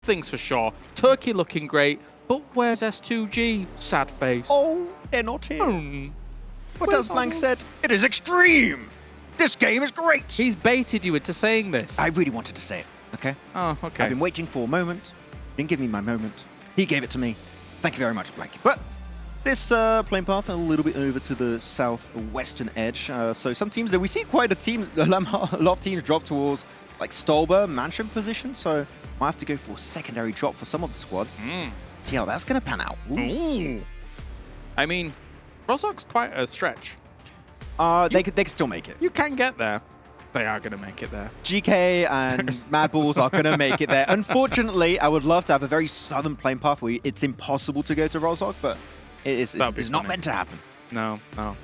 things for sure. Turkey looking great, but where's S2G? Sad face. Oh, they're not here. But as Blank said, it is extreme. This game is great. He's baited you into saying this. I really wanted to say it, okay? Oh, okay. I've been waiting for a moment. Didn't give me my moment. He gave it to me. Thank you very much, Blank. But this playing path a little bit over to the southwestern edge. So some teams that we see quite a lot of teams drop towards like Stolber mansion position. So might have to go for a secondary drop for some of the squads. See how that's going to pan out. Ooh. I mean, Rozok's quite a stretch. They could still make it. You can get there. They are going to make it there. GK and Mad Balls are going to make it there. Unfortunately, I would love to have a very southern playing path where it's impossible to go to Rozok, but it's not meant to happen. No.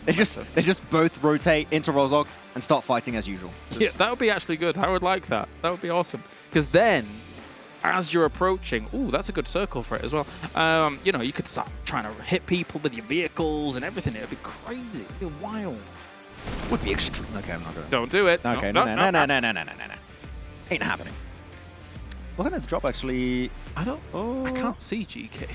They just both rotate into Rozok and start fighting as usual. Yeah, that would be actually good. I would like that. That would be awesome. Because then, as you're approaching, ooh, that's a good circle for it as well. You know, you could start trying to hit people with your vehicles and everything. It would be crazy. It would be wild. Would be extreme. Okay, I'm not doing it. Don't do it. Okay, no. Ain't happening. What kind of drop actually? I can't see GK.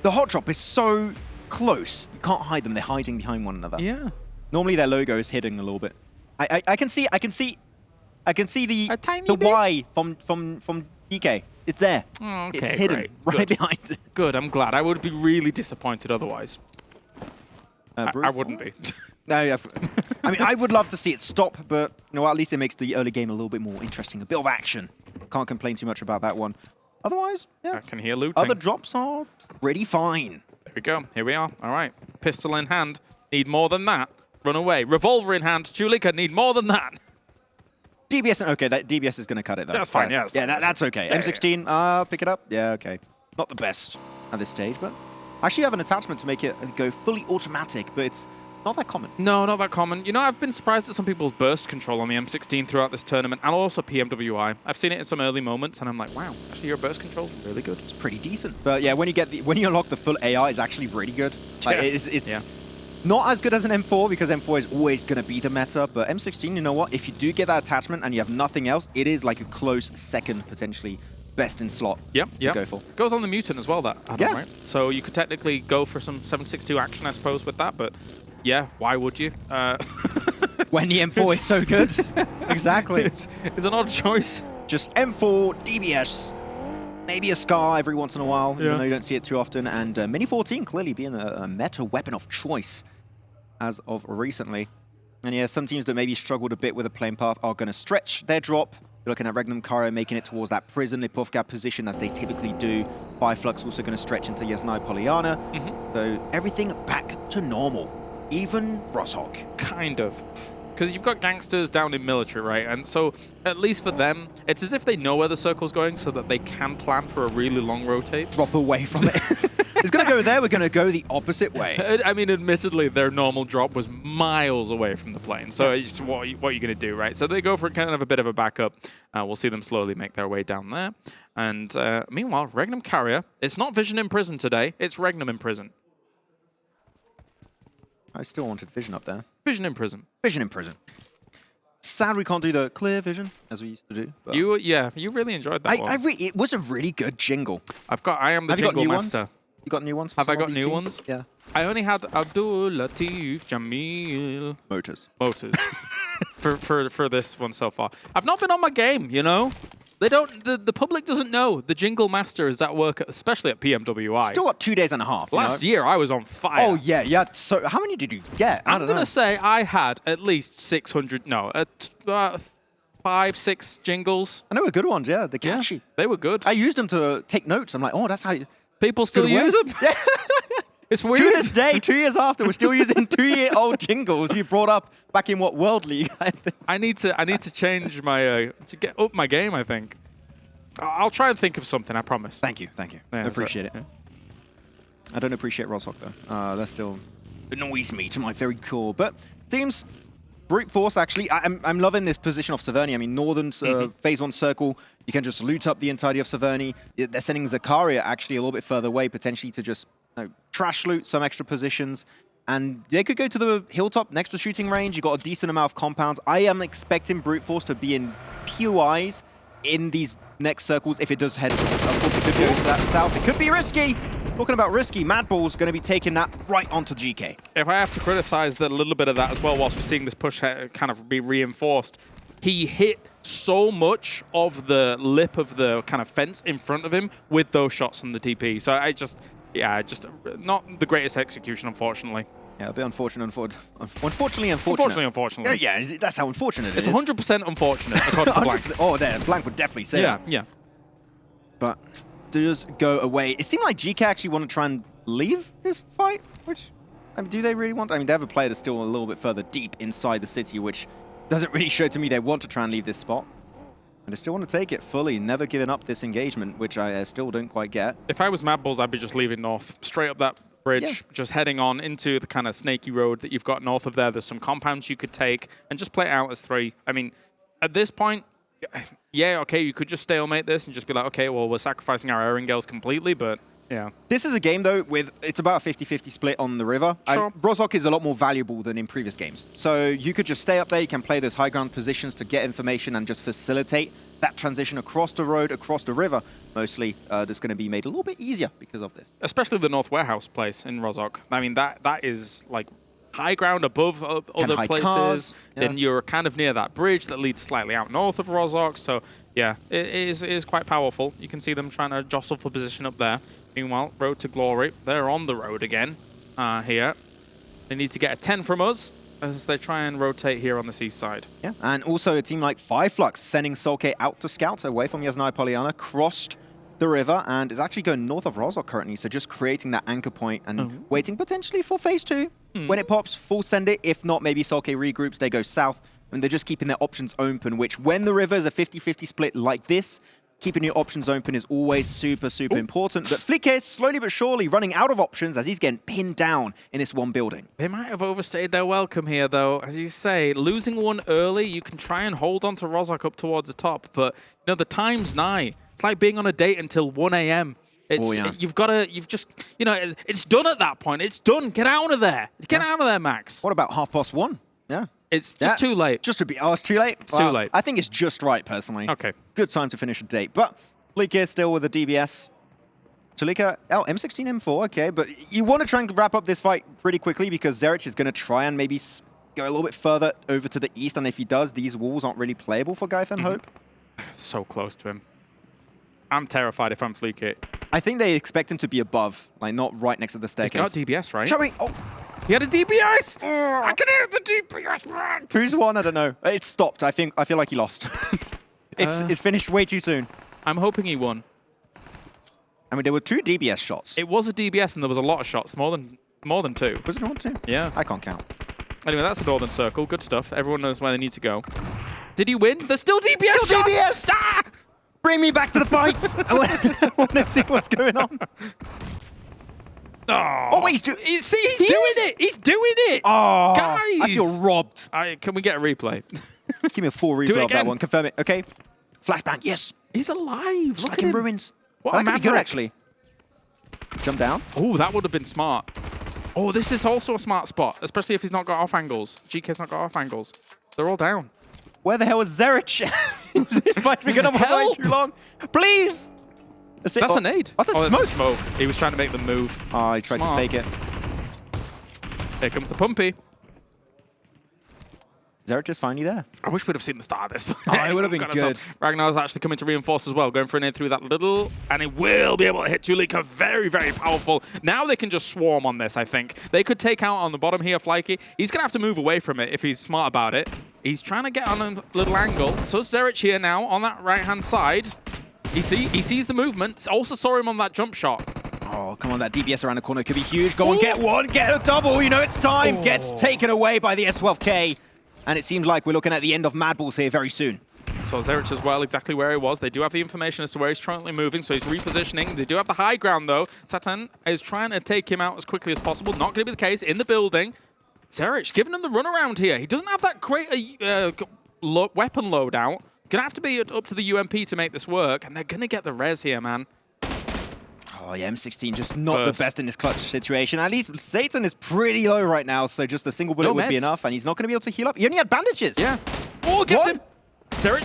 The hot drop is so close. You can't hide them. They're hiding behind one another. Yeah. Normally their logo is hidden a little bit. I can see the bit? Y from DK. It's there. Oh, okay, it's hidden right behind it. Good. I'm glad. I would be really disappointed otherwise. I wouldn't be. No, yeah. I mean, I would love to see it stop, but you know what? At least it makes the early game a little bit more interesting. A bit of action. Can't complain too much about that one. Otherwise, yeah. I can hear looting. Other drops are pretty fine. There we go. Here we are. All right. Pistol in hand. Need more than that. Run away. Revolver in hand. Chulika, need more than that. DBS, okay, that DBS is going to cut it though. That's fine, yeah. That's okay. Yeah, M16, pick it up. Yeah, okay. Not the best at this stage, but I actually have an attachment to make it go fully automatic, but it's not that common. No, not that common. You know, I've been surprised at some people's burst control on the M16 throughout this tournament, and also PMWI. I've seen it in some early moments, and I'm like, wow, actually your burst control's really good. It's pretty decent. But yeah, when you unlock the full AR, it's actually really good. Like, it's not as good as an M4 because M4 is always going to be the meta, but M16, you know what? If you do get that attachment and you have nothing else, it is like a close second, potentially best in slot to go for. Goes on the Mutant as well, that add-on, right? So you could technically go for some 7.62 action, I suppose, with that, but yeah, why would you? When the M4 is so good. Exactly. It's an odd choice. Just M4, DBS, maybe a Scar every once in a while, even though you don't see it too often, and Mini 14 clearly being a meta weapon of choice as of recently. And yeah, some teams that maybe struggled a bit with a playing path are going to stretch their drop. You're looking at Regnum Kara making it towards that prison Lipovka position as they typically do. Fireflux also going to stretch into Yasnai Polyana. So everything back to normal. Even Rozhok. Kind of. Because you've got gangsters down in military, right? And so, at least for them, it's as if they know where the circle's going so that they can plan for a really long rotate. Drop away from it. It's going to go there, we're going to go the opposite way. I mean, admittedly, their normal drop was miles away from the plane. So it's what are you going to do, right? So they go for kind of a bit of a backup. We'll see them slowly make their way down there. And meanwhile, Regnum Carrier, it's not Vision in prison today, it's Regnum in prison. I still wanted Vision up there. Vision in prison. Vision in prison. Sad we can't do the clear vision as we used to do. But you really enjoyed that one. It was a really good jingle. I am the jingle master. You got new ones? Have I got new ones? Yeah. I only had Abdul Latif Jamil. Motors. for this one so far. I've not been on my game, you know? They don't. The public doesn't know the jingle master is at work, especially at PMWI. Still got 2 days and a half. Last year I was on fire. Oh yeah. So how many did you get? I'm gonna say I had at least 600. No, 5, 6 jingles. And they were good ones. Yeah, they're catchy. Yeah, they were good. I used them to take notes. I'm like, oh, that's how people still use them. Yeah. It's weird. To this day, 2 years after, we're still using 2-year-old jingles you brought up back in what World League? I need to change my to get up my game. I think I'll try and think of something. I promise. Thank you. Yeah, I appreciate it. Yeah. I don't appreciate Rozhok though. That still annoys me to my very core. But teams, brute force actually. I'm loving this position of Severny. I mean, Northern's phase 1 circle. You can just loot up the entirety of Severny. They're sending Zakaria actually a little bit further away, potentially to just trash loot some extra positions. And they could go to the hilltop next to shooting range. You got a decent amount of compounds. I am expecting brute force to be in POIs in these next circles if it does head. Of course, it could go to that south. It could be risky. Talking about risky, Madball's going to be taking that right onto GK. If I have to criticize a little bit of that as well, whilst we're seeing this push kind of be reinforced, he hit so much of the lip of the kind of fence in front of him with those shots from the TP. So just not the greatest execution, unfortunately. Yeah, a bit unfortunate. Unfortunately. Unfortunately. Yeah, that's how unfortunate it is. It's 100% unfortunate, according to Blank. Oh, there, Blank would definitely say that. Yeah. But does go away. It seemed like GK actually want to try and leave this fight, which, I mean, do they really want? I mean, they have a player that's still a little bit further deep inside the city, which doesn't really show to me they want to try and leave this spot. And they still want to take it fully, never giving up this engagement, which I still don't quite get. If I was Madballs, I'd be just leaving north, straight up that bridge, just heading on into the kind of snaky road that you've got north of there. There's some compounds you could take and just play it out as 3. I mean, at this point, yeah, okay, you could just stalemate this and just be like, okay, well, we're sacrificing our Erangels completely, but yeah. This is a game, though, it's about a 50-50 split on the river. Sure. Rozhok is a lot more valuable than in previous games. So you could just stay up there, you can play those high ground positions to get information and just facilitate that transition across the road, across the river, mostly. That's going to be made a little bit easier because of this. Especially the North Warehouse place in Rozhok. I mean, that is like high ground above other places. Cars. Yeah. Then you're kind of near that bridge that leads slightly out north of Rozhok. So yeah, it is quite powerful. You can see them trying to jostle for position up there. Meanwhile, Road to Glory, they're on the road again here. They need to get a 10 from us as they try and rotate here on the east side. Yeah, and also a team like Fireflux sending Solke out to scout away from Yasnaya Polyana, crossed the river, and is actually going north of Rozhok currently, so just creating that anchor point and waiting potentially for phase 2. When it pops, full send it. If not, maybe Solke regroups, they go south, and they're just keeping their options open, which when the river is a 50-50 split like this, keeping your options open is always super important. But Flick is slowly but surely running out of options as he's getting pinned down in this one building. They might have overstayed their welcome here, though. As you say, losing one early, you can try and hold on to Rozhok up towards the top, but you know, the time's nigh. It's like being on a date until 1 a.m. You've just, you know, it's done at that point. It's done. Get out of there. Get out of there, Max. What about 1:30? Yeah. It's just too late. Just to be, it's too late? It's too late. I think it's just right, personally. Okay. Good time to finish a date. But Flick still with the DBS. Tulika, M16, M4, okay. But you want to try and wrap up this fight pretty quickly because Zerich is going to try and maybe go a little bit further over to the east. And if he does, these walls aren't really playable for Gaithan Hope. So close to him. I'm terrified if I'm Fleek. I think they expect him to be above, like not right next to the staircase. He's got DBS, right? Joey! Oh! He had a DBS! I can hear the DBS, man! Who's won? I don't know. It stopped. I feel like he lost. It's finished way too soon. I'm hoping he won. I mean, there were 2 DBS shots. It was a DBS and there was a lot of shots, more than 2. Was it more than 2? Yeah. I can't count. Anyway, that's a Northern Circle. Good stuff. Everyone knows where they need to go. Did he win? There's still DBS Still shots! DBS! Ah! Bring me back to the fights! I want to see what's going on. Oh, wait, he's doing it! He's doing it! Oh, guys! I feel robbed. Can we get a replay? Give me a full replay of that one. Confirm it. Okay. Flashbang. Yes. He's alive. Look at him. Ruins. What that a could be good, maverick. actually. Jump down. Oh, that would have been smart. Oh, this is also a smart spot, especially if he's not got off angles. GK's not got off angles. They're all down. Where the hell is Zerich? This might be going to be too long. Please! That's a nade. Oh, that's smoke. He was trying to make them move. Oh, he tried to fake it. Here comes the pumpy. Zerich is finally there. I wish we'd have seen the start of this. Oh, it would have been good. Ragnar's actually coming to reinforce as well, going for a nade through that little, and he will be able to hit Julika. Very, very powerful. Now they can just swarm on this, I think. They could take out on the bottom here, Flikey. He's going to have to move away from it if he's smart about it. He's trying to get on a little angle. So Zerich here now on that right-hand side. He sees the movement. Also saw him on that jump shot. Oh, come on, that DBS around the corner could be huge. Go on, get one, get a double. You know it's time. Gets taken away by the S12K. And it seems like we're looking at the end of Madballs here very soon. So Zerich as well, exactly where he was. They do have the information as to where he's currently moving, so he's repositioning. They do have the high ground, though. Satan is trying to take him out as quickly as possible. Not going to be the case in the building. Zerich giving him the runaround here. He doesn't have that great weapon loadout. Going to have to be up to the UMP to make this work, and they're going to get the res here, man. Oh, yeah, M16 just not the best in this clutch situation. At least Satan is pretty low right now, so just a single bullet would be enough, and he's not going to be able to heal up. He only had bandages. Yeah. Oh, gets him! Zerich!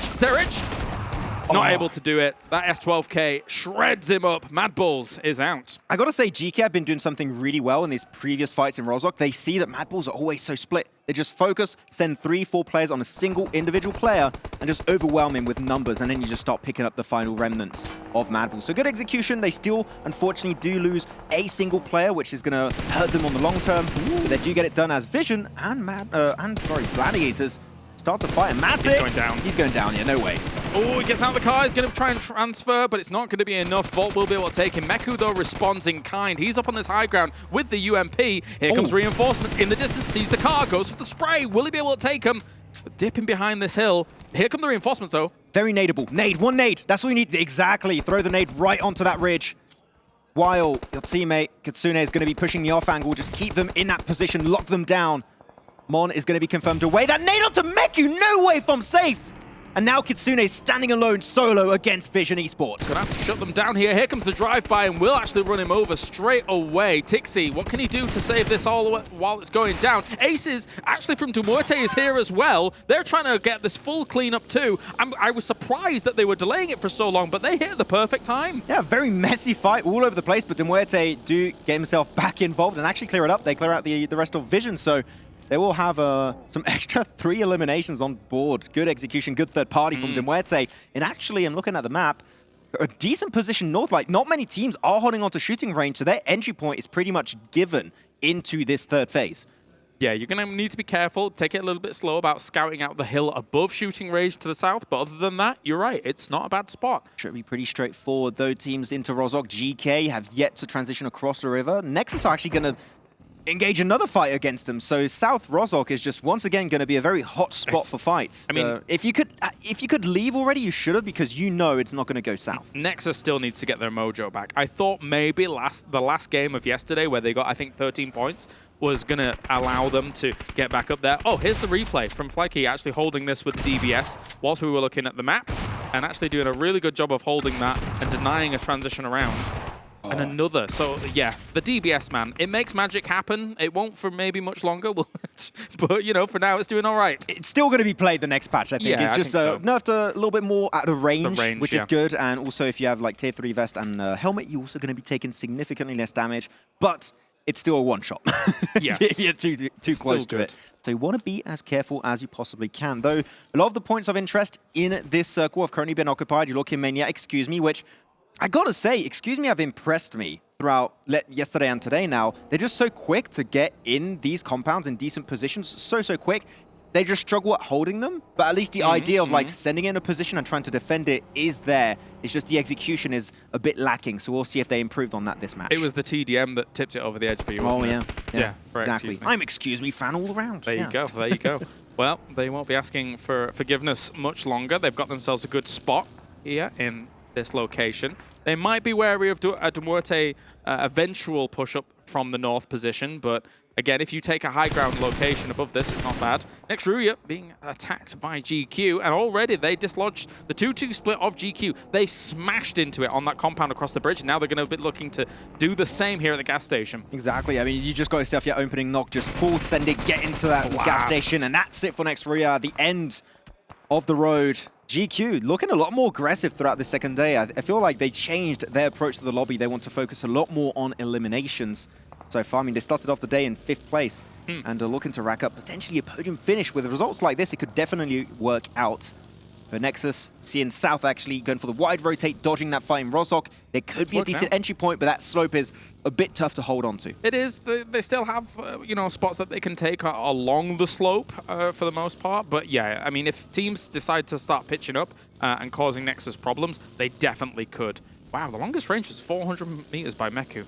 Not able to do it. That S12K shreds him up. Mad Bulls is out. I gotta say, GK have been doing something really well in these previous fights in Rozhok. They see that Mad Bulls are always so split. They just focus, send 3-4 players on a single individual player, and just overwhelm him with numbers, and then you just start picking up the final remnants of Mad Bulls. So good execution. They still, unfortunately, do lose a single player, which is gonna hurt them on the long term. But they do get it done as Vision and Gladiators start to fight. And Matt's He's going down. He's going down, yeah, no way. Oh, he gets out of the car. He's going to try and transfer, but it's not going to be enough. Vault will be able to take him. Meku, though, responds in kind. He's up on this high ground with the UMP. Here comes reinforcements in the distance. Sees the car, goes for the spray. Will he be able to take him? Dipping behind this hill. Here come the reinforcements, though. Very nadeable. Nade, one nade. That's all you need. Exactly. Throw the nade right onto that ridge. While your teammate, Kitsune, is going to be pushing the off angle. Just keep them in that position. Lock them down. Mon is going to be confirmed away. That nade onto Meku. No way from safe. And now Kitsune is standing alone solo against Vision Esports. Gonna have to shut them down here. Here comes the drive-by, and will actually run him over straight away. Tixi, what can he do to save this all while it's going down? Aces, actually from Duarte, is here as well. They're trying to get this full cleanup too. I was surprised that they were delaying it for so long, but they hit at the perfect time. Yeah, very messy fight all over the place, but Duarte do get himself back involved and actually clear it up. They clear out the rest of Vision, so they will have some extra 3 eliminations on board. Good execution, good third party from Duarte. And actually, I'm looking at the map, a decent position north. Like, not many teams are holding on to shooting range, so their entry point is pretty much given into this third phase. Yeah, you're going to need to be careful. Take it a little bit slow about scouting out the hill above shooting range to the south. But other than that, you're right. It's not a bad spot. Should be pretty straightforward, though. Teams into Rozhok, GK have yet to transition across the river. Nexus are actually going to engage another fight against them. So South Rozhok is just once again going to be a very hot spot for fights. I mean, if you could leave already, you should have, because you know it's not going to go south. Nexus still needs to get their mojo back. I thought maybe the last game of yesterday, where they got, I think, 13 points, was going to allow them to get back up there. Oh, here's the replay from Flecky actually holding this with the DBS whilst we were looking at the map, and actually doing a really good job of holding that and denying a transition around. And another. So, yeah, the DBS, man, it makes magic happen. It won't for maybe much longer, but, you know, for now, it's doing all right. It's still going to be played the next patch, I think. Yeah, it's just nerfed a little bit more out of range, which is good. And also, if you have, like, tier 3 vest and helmet, you're also going to be taking significantly less damage. But it's still a one-shot. Yes. If you're too close to it. So you want to be as careful as you possibly can. Though, a lot of the points of interest in this circle have currently been occupied. You look in MEA, excuse me, which I gotta say, excuse me, have impressed me throughout yesterday and today now. They're just so quick to get in these compounds in decent positions, so quick. They just struggle at holding them, but at least the idea of like sending in a position and trying to defend it is there. It's just the execution is a bit lacking, so we'll see if they improved on that this match. It was the TDM that tipped it over the edge for you, wasn't it? Yeah, exactly. I'm excuse me fan all around. There you go, there you go. Well, they won't be asking for forgiveness much longer. They've got themselves a good spot here in this location. They might be wary of Duarte eventual push-up from the north position, but again, if you take a high ground location above this, it's not bad. Next, Riyadh being attacked by GQ, and already they dislodged the 2-2 split of GQ. They smashed into it on that compound across the bridge. Now they're going to be looking to do the same here at the gas station. Exactly. I mean, you just got yourself your opening knock, just full send it, get into that gas station, and that's it for next Riyadh. The end of the road. GQ looking a lot more aggressive throughout the second day. I feel like they changed their approach to the lobby. They want to focus a lot more on eliminations so far. I mean, they started off the day in 5th place and are looking to rack up potentially a podium finish. With results like this, it could definitely work out. But Nexus, seeing South actually going for the wide rotate, dodging that fight in Rozhok. There could be a decent entry point, but that slope is a bit tough to hold on to. It is. They still have, you know, spots that they can take along the slope for the most part. But yeah, I mean, if teams decide to start pitching up and causing Nexus problems, they definitely could. Wow, the longest range was 400 meters by Meku.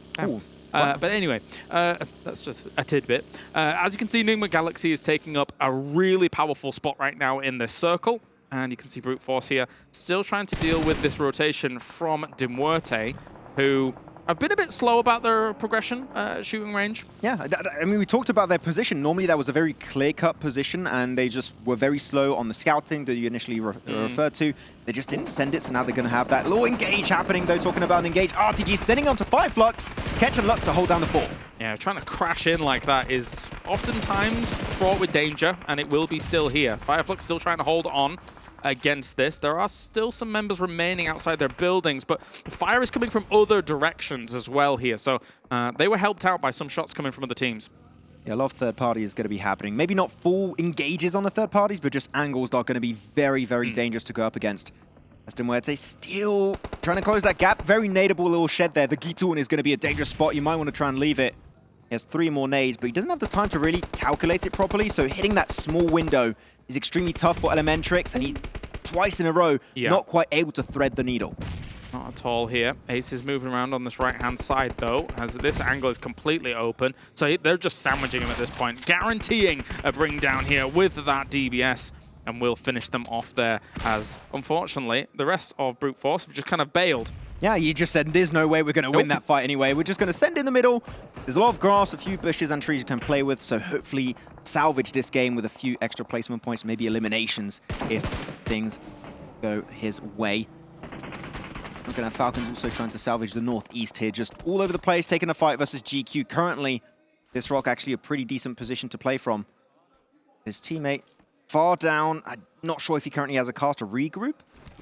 But anyway, that's just a tidbit. As you can see, Nigma Galaxy is taking up a really powerful spot right now in this circle. And you can see Brute Force here still trying to deal with this rotation from Duarte, who have been a bit slow about their progression shooting range. Yeah, I mean, we talked about their position. Normally, that was a very clear-cut position, and they just were very slow on the scouting that you initially referred to. They just didn't send it, so now they're going to have that little engage happening, though. Talking about an engage, RTG sending on to Fireflux, Catch and Lutz to hold down the fort. Yeah, trying to crash in like that is oftentimes fraught with danger, and it will be still here. Fireflux still trying to hold on. against this. There are still some members remaining outside their buildings, but the fire is coming from other directions as well here. So they were helped out by some shots coming from other teams. Yeah, a lot of third party is going to be happening. Maybe not full engages on the third parties, but just angles that are going to be very, very dangerous to go up against. Muerte still trying to close that gap. Very nadeable little shed there. The Gitoon is going to be a dangerous spot. You might want to try and leave it. He has 3 more nades, but he doesn't have the time to really calculate it properly. So hitting that small window is extremely tough for Elementrix, and he's twice in a row not quite able to thread the needle. Not at all here. Ace is moving around on this right-hand side, though, as this angle is completely open. So they're just sandwiching him at this point, guaranteeing a bring down here with that DBS, and we'll finish them off there as, unfortunately, the rest of Brute Force have just kind of bailed. Yeah, you just said there's no way we're going to win that fight anyway. We're just going to send in the middle. There's a lot of grass, a few bushes and trees you can play with, so hopefully salvage this game with a few extra placement points, maybe eliminations if things go his way. Looking at Falcons also trying to salvage the northeast here, just all over the place, taking a fight versus GQ. Currently, this rock actually a pretty decent position to play from. His teammate far down. I'm not sure if he currently has a cast to regroup.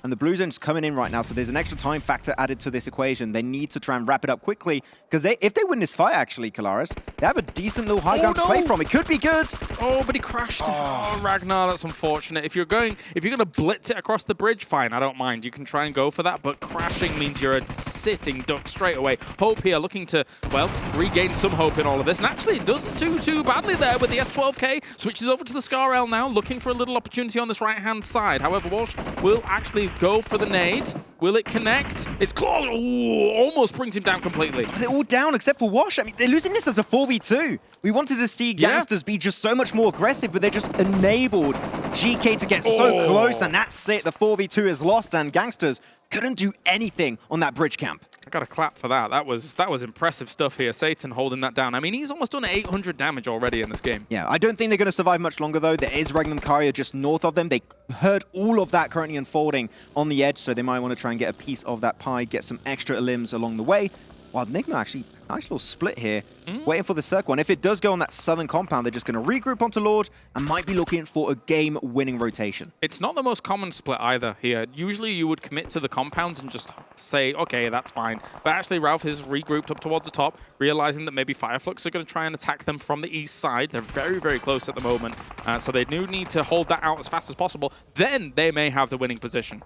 And the blue zone's coming in right now, so there's an extra time factor added to this equation. They need to try and wrap it up quickly, because if they win this fight, actually, Kalaris, they have a decent little high ground to play from. It could be good. Oh, but he crashed. Oh, Ragnar, that's unfortunate. If you're gonna blitz it across the bridge, fine, I don't mind. You can try and go for that, but crashing means you're a sitting duck straight away. Hope here looking to, well, regain some hope in all of this, and actually it doesn't do too badly there with the S12K. Switches over to the Scar-L now, looking for a little opportunity on this right-hand side. However, Walsh will actually go for the nade. Will it connect? It's close. Ooh, almost brings him down completely. They're all down except for Wash. I mean, they're losing this as a 4v2. We wanted to see Gangsters be just so much more aggressive, but they're just enabled GK to get so close, and that's it. The 4v2 is lost, and Gangsters couldn't do anything on that bridge camp. I got to clap for that. That was impressive stuff here. Satan holding that down. I mean, he's almost done 800 damage already in this game. Yeah, I don't think they're going to survive much longer, though. There is Regnum Carrier just north of them. They heard all of that currently unfolding on the edge, so they might want to try and get a piece of that pie, get some extra limbs along the way. While Nigma actually, nice little split here, waiting for the circle. And if it does go on that southern compound, they're just going to regroup onto Lord and might be looking for a game-winning rotation. It's not the most common split either here. Usually you would commit to the compounds and just say, okay, that's fine. But actually Ralph is regrouped up towards the top, realizing that maybe Fireflux are going to try and attack them from the east side. They're very, very close at the moment. So they do need to hold that out as fast as possible. Then they may have the winning position.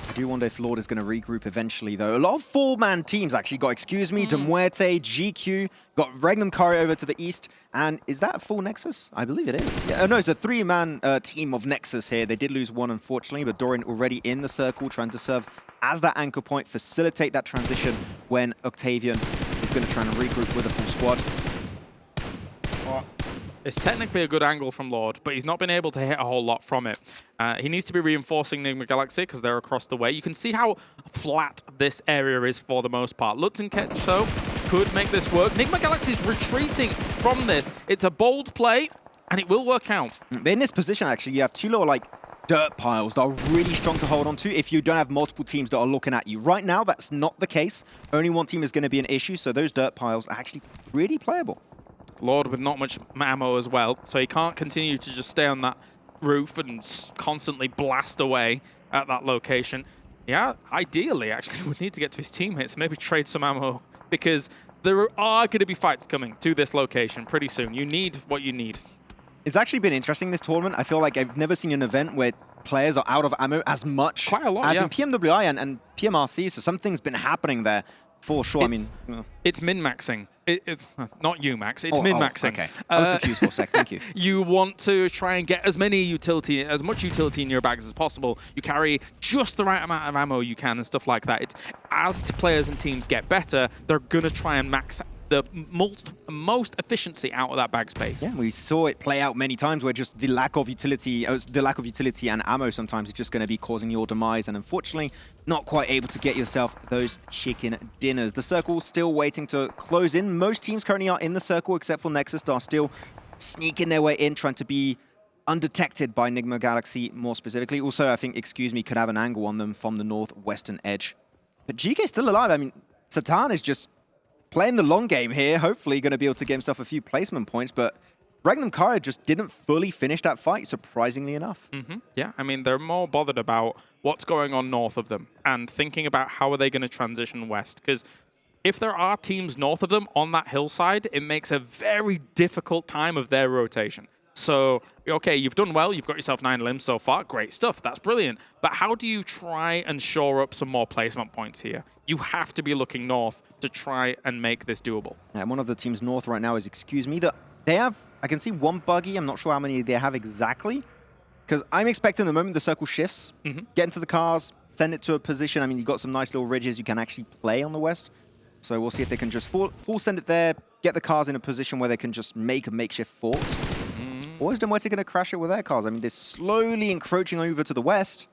I do wonder if Lord is going to regroup eventually, though. A lot of 4-man teams actually got Excuse Me, Demuerte, GQ, got Regnum Kari over to the east. And is that a full Nexus? I believe it is. Yeah, no, it's a 3-man team of Nexus here. They did lose one, unfortunately, but Dorian already in the circle, trying to serve as that anchor point, facilitate that transition when Octavian is going to try and regroup with a full squad. It's technically a good angle from Lord, but he's not been able to hit a whole lot from it. He needs to be reinforcing Nigma Galaxy because they're across the way. You can see how flat this area is for the most part. Lutz and Ketch, though, could make this work. Nigma Galaxy is retreating from this. It's a bold play, and it will work out. In this position, actually, you have two little, dirt piles that are really strong to hold on to if you don't have multiple teams that are looking at you. Right now, that's not the case. Only one team is going to be an issue, so those dirt piles are actually really playable. Lord with not much ammo as well, so he can't continue to just stay on that roof and constantly blast away at that location. Yeah, ideally, actually, would need to get to his teammates, maybe trade some ammo, because there are going to be fights coming to this location pretty soon. You need what you need. It's actually been interesting, this tournament. I feel like I've never seen an event where players are out of ammo as much quite a lot, as in PMWI and PMRC, so something's been happening there. For sure, it's min-maxing. Not you, Max. It's min-maxing. Okay. I was confused for a sec. Thank you. You want to try and get as much utility in your bags as possible. You carry just the right amount of ammo you can and stuff like that. As players and teams get better, they're going to try and max the most efficiency out of that bag space. Yeah, we saw it play out many times where just the lack of utility and ammo sometimes is just going to be causing your demise, and unfortunately not quite able to get yourself those chicken dinners. The circle still waiting to close in. Most teams currently are in the circle except for Nexus. They are still sneaking their way in, trying to be undetected by Nigma Galaxy more specifically. Also, I think Excuse Me could have an angle on them from the northwestern edge. But GK is still alive. I mean, Satan is just playing the long game here, hopefully going to be able to get himself a few placement points, but Regnum Kara just didn't fully finish that fight, surprisingly enough. Yeah, I mean, they're more bothered about what's going on north of them and thinking about how are they going to transition west. Because if there are teams north of them on that hillside, it makes a very difficult time of their rotation. So, okay, you've done well. You've got yourself 9 limbs so far. Great stuff. That's brilliant. But how do you try and shore up some more placement points here? You have to be looking north to try and make this doable. Yeah, one of the teams north right now is, excuse me, that they have, I can see one buggy. I'm not sure how many they have exactly. Because I'm expecting the moment the circle shifts, get into the cars, send it to a position. I mean, you've got some nice little ridges you can actually play on the west. So we'll see if they can just full send it there, get the cars in a position where they can just make a makeshift fort. Or is Demuerte going to crash it with their cars? I mean, they're slowly encroaching over to the west.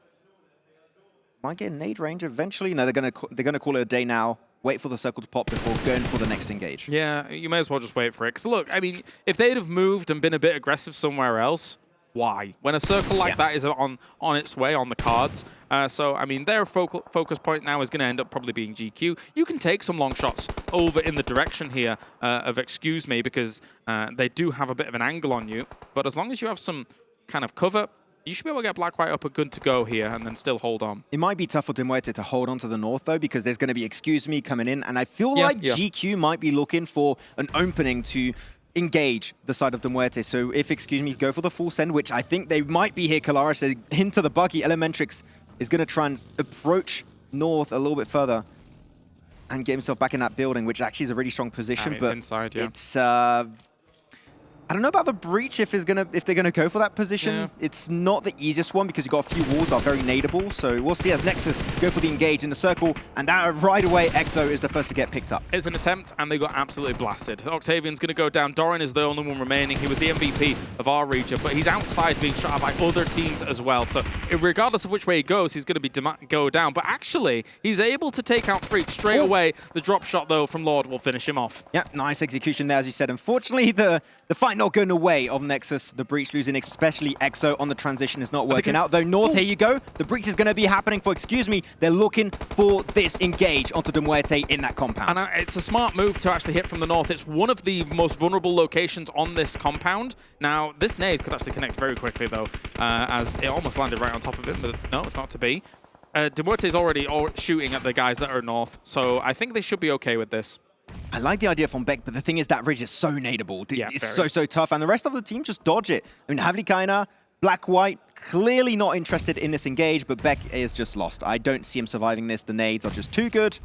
Might get nade range eventually. No, they're going to call it a day now. Wait for the circle to pop before going for the next engage. Yeah, you may as well just wait for it. Because look, I mean, if they'd have moved and been a bit aggressive somewhere else, why? When a circle like that is on its way on the cards. So, I mean, their focus point now is going to end up probably being GQ. You can take some long shots over in the direction here of excuse me, because they do have a bit of an angle on you. But as long as you have some kind of cover, you should be able to get Black White up a good to go here and then still hold on. It might be tough for Demuerte to hold on to the north, though, because there's going to be excuse me coming in. And I feel like GQ might be looking for an opening to engage the side of Demuerte. So if, excuse me, go for the full send, which I think they might be here, Kalaris, so into the buggy. Elementrix is going to try and approach north a little bit further and get himself back in that building, which actually is a really strong position. It's but inside, yeah. It's I don't know about the breach if they're gonna go for that position. Yeah. It's not the easiest one because you've got a few walls that are very nadeable. So we'll see as Nexus go for the engage in the circle, and right away Exo is the first to get picked up. It's an attempt, and they got absolutely blasted. Octavian's gonna go down. Doran is the only one remaining. He was the MVP of our region, but he's outside being shot at by other teams as well. So regardless of which way he goes, he's gonna go down. But actually, he's able to take out Freak straight away. The drop shot though from Lord will finish him off. Yeah, nice execution there, as you said. Unfortunately, the fight not going away of Nexus. The breach losing, especially Exo on the transition, is not working out. Though North, here you go. The breach is going to be happening for, excuse me, they're looking for this engage onto Demuerte in that compound. And it's a smart move to actually hit from the north. It's one of the most vulnerable locations on this compound. Now, this nade could actually connect very quickly, though, as it almost landed right on top of him, but no, it's not to be. Demuerte is already shooting at the guys that are north, so I think they should be okay with this. I like the idea from Beck, but the thing is that ridge is so nadeable. Yeah, it's so tough, and the rest of the team just dodge it. I mean, Havlikaina, Black White, clearly not interested in this engage, but Beck is just lost. I don't see him surviving this. The nades are just too good.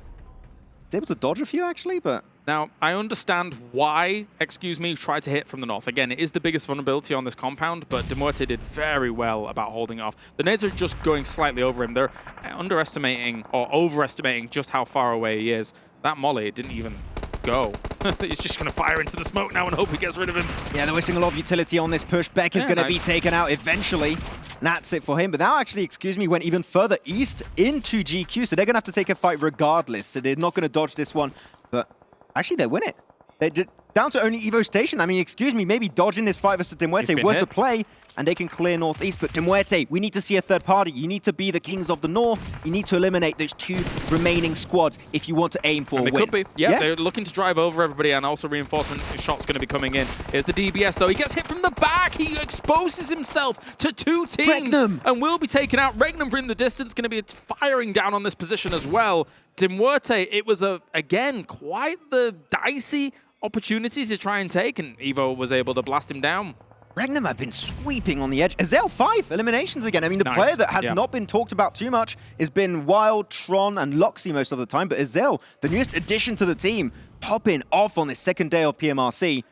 He's able to dodge a few, actually, but... Now, I understand why, excuse me, tried to hit from the north. Again, it is the biggest vulnerability on this compound, but Demuerte did very well about holding it off. The nades are just going slightly over him. They're underestimating or overestimating just how far away he is. That molly didn't even go. He's just going to fire into the smoke now and hope he gets rid of him. Yeah, they're wasting a lot of utility on this push. Beck is going to be taken out eventually. That's it for him. But now, actually, excuse me, went even further east into GQ, so they're going to have to take a fight regardless. So they're not going to dodge this one. But actually, they win it. They're down to only Evo Station. I mean, excuse me, maybe dodging this fight versus Demuerte was the play, and they can clear northeast. But Demuerte, we need to see a third party. You need to be the kings of the north. You need to eliminate those 2 remaining squads if you want to aim for a win. They could be. Yeah, they're looking to drive over everybody, and also reinforcement shots going to be coming in. Here's the DBS, though. He gets hit from the back. He exposes himself to 2 teams. Regnum. And will be taken out. Regnum in the distance, going to be firing down on this position as well. Demuerte, it was, again, quite the dicey opportunities to try and take, and Evo was able to blast him down. Regnum have been sweeping on the edge. Azel, 5 eliminations again. I mean, the player that has not been talked about too much has been Wild, Tron, and Loxy most of the time, but Azel, the newest addition to the team, popping off on this second day of PMRC.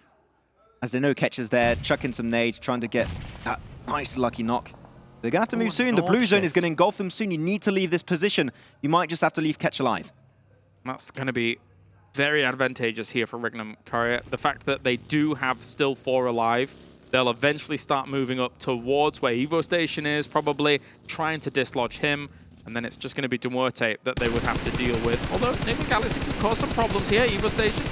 As there are no catches there, chucking some nades, trying to get that nice lucky knock. They're going to have to move soon. The blue zone is going to engulf them soon. You need to leave this position. You might just have to leave catch alive. That's going to be very advantageous here for Regnum Courier. The fact that they do have still 4 alive, they'll eventually start moving up towards where Evo Station is, probably trying to dislodge him, and then it's just going to be Demuerte that they would have to deal with. Although Enigma Galaxy could cause some problems here. Evo Station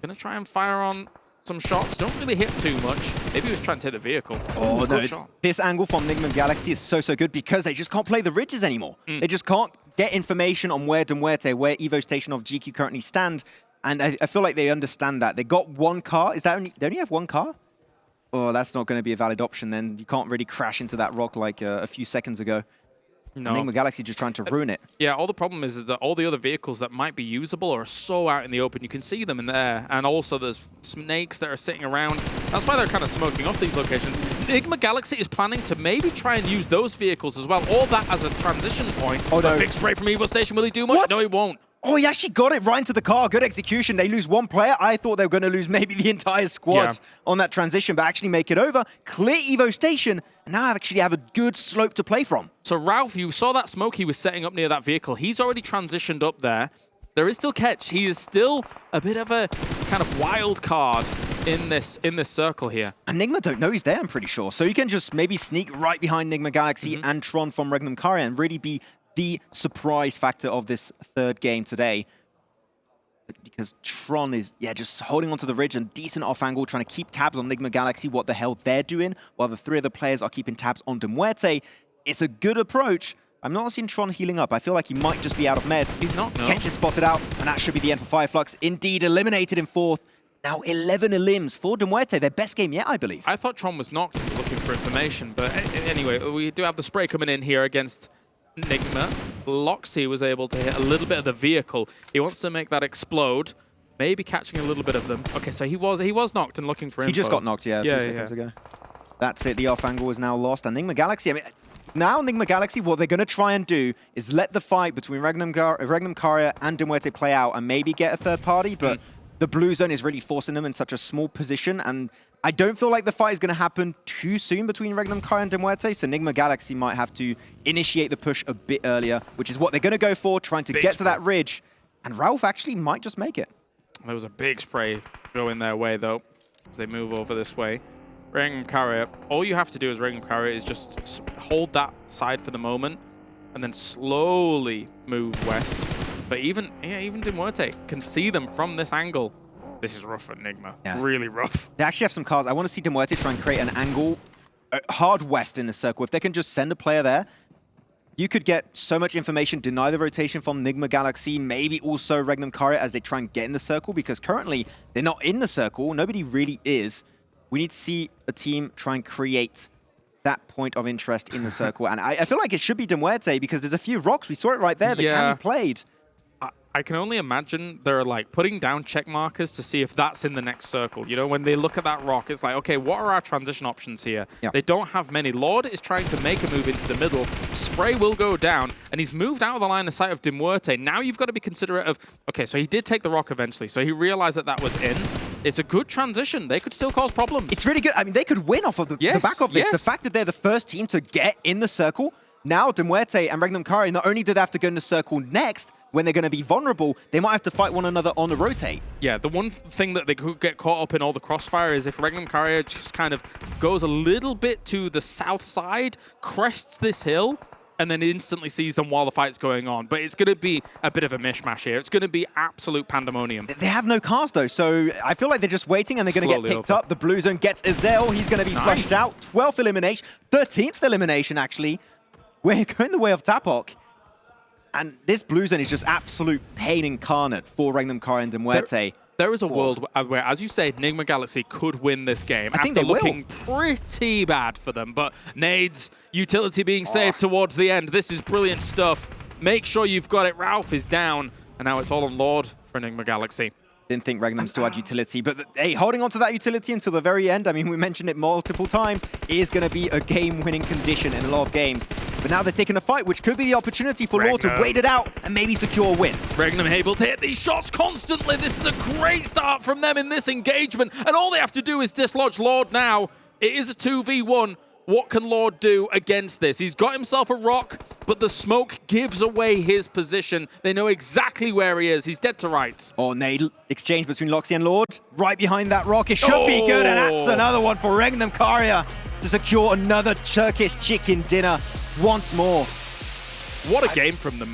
going to try and fire on some shots. Don't really hit too much. Maybe he was trying to hit the vehicle. Oh, no. This angle from Enigma Galaxy is so good because they just can't play the ridges anymore. They just can't get information on where Demuerte, where Evo Station of GQ currently stand. And I feel like they understand that. They got 1 car. Is that only, they only have 1 car? Oh, that's not going to be a valid option then. You can't really crash into that rock like a few seconds ago. No. Enigma Galaxy just trying to ruin it. Yeah, all the problem is that all the other vehicles that might be usable are so out in the open. You can see them in there. And also there's snakes that are sitting around. That's why they're kind of smoking off these locations. Enigma Galaxy is planning to maybe try and use those vehicles as well. All that as a transition point. Oh, no. Big spray from Evo Station. Will he do much? What? No, he won't. Oh, he actually got it right into the car. Good execution. They lose one player. I thought they were going to lose maybe the entire squad on that transition, but actually make it over. Clear Evo Station, and now I actually have a good slope to play from. So Ralph, you saw that smoke he was setting up near that vehicle. He's already transitioned up there. There is still Ketch. He is still a bit of a kind of wild card in this circle here. Enigma don't know he's there, I'm pretty sure. So you can just maybe sneak right behind Enigma Galaxy and Tron from Regnum Karya and really be the surprise factor of this third game today. Because Tron is, just holding onto the ridge and decent off angle, trying to keep tabs on Enigma Galaxy, what the hell they're doing, while the three other players are keeping tabs on De Muerte. It's a good approach. I'm not seeing Tron healing up. I feel like he might just be out of meds. He's not, no. Ketch is spotted out, and that should be the end for Fireflux. Indeed, eliminated in fourth. Now 11 elims for De Muerte, their best game yet, I believe. I thought Tron was knocked and was looking for information, but anyway, we do have the spray coming in here against Enigma. Loxy was able to hit a little bit of the vehicle. He wants to make that explode, maybe catching a little bit of them. Okay, so he was knocked and looking for info. He just got knocked, a few seconds ago. That's it, the off angle is now lost. And Enigma Galaxy, I mean, now Enigma Galaxy, what they're going to try and do is let the fight between Regnum Karya and De Muerte play out and maybe get a third party, but the blue zone is really forcing them in such a small position, and I don't feel like the fight is going to happen too soon between Regnum Karya and De Muerte, so Enigma Galaxy might have to initiate the push a bit earlier, which is what they're going to go for, trying to get to that ridge, and Ralph actually might just make it. There was a big spray going their way, though, as they move over this way. Regnum Karya, all you have to do as Regnum Karya is just hold that side for the moment, and then slowly move west. But even De Muerte can see them from this angle. This is rough for Enigma. Yeah. Really rough. They actually have some cars. I want to see De Muerte try and create an angle hard west in the circle. If they can just send a player there, you could get so much information, deny the rotation from Enigma Galaxy, maybe also Regnum Karya as they try and get in the circle, because currently they're not in the circle. Nobody really is. We need to see a team try and create that point of interest in the circle. And I feel like it should be De Muerte because there's a few rocks. We saw it right there that can be played. I can only imagine they're like putting down check markers to see if that's in the next circle. You know, when they look at that rock, it's like, okay, what are our transition options here? Yeah. They don't have many. Lord is trying to make a move into the middle. Spray will go down, and he's moved out of the line of sight of De Muerte. Now you've got to be considerate of, okay, so he did take the rock eventually, so he realized that that was in. It's a good transition. They could still cause problems. It's really good. I mean, they could win off of the back of this. The fact that they're the first team to get in the circle, now De Muerte and Regnum Karya, not only do they have to go in the circle next, when they're going to be vulnerable, they might have to fight one another on the rotate. Yeah, the one thing that they could get caught up in all the crossfire is if Regnum Karya just kind of goes a little bit to the south side, crests this hill, and then instantly sees them while the fight's going on. But it's going to be a bit of a mishmash here. It's going to be absolute pandemonium. They have no cars, though, so I feel like they're just waiting and they're going to get picked up. The blue zone gets Azel. He's going to be flushed out. 12th elimination. 13th elimination, actually. We're going the way of Tapok. And this blue zone is just absolute pain incarnate for Regnum Karya and De Muerte. There is a world where, as you say, Enigma Galaxy could win this game after looking pretty bad for them. But nades, utility being saved towards the end. This is brilliant stuff. Make sure you've got it. Ralph is down. And now it's all on Lord for Enigma Galaxy. Didn't think Regnum still had utility, but hey, holding on to that utility until the very end, I mean, we mentioned it multiple times, is going to be a game-winning condition in a lot of games. But now they're taking a fight, which could be the opportunity for Lord to wait it out and maybe secure a win. Regnum able to hit these shots constantly. This is a great start from them in this engagement, and all they have to do is dislodge Lord now. It is a 2v1. What can Lord do against this? He's got himself a rock, but the smoke gives away his position. They know exactly where he is. He's dead to rights. Oh, nade exchange between Loxy and Lord. Right behind that rock. It should be good, and that's another one for Regnum Karya to secure another Turkish chicken dinner once more. What a game from them.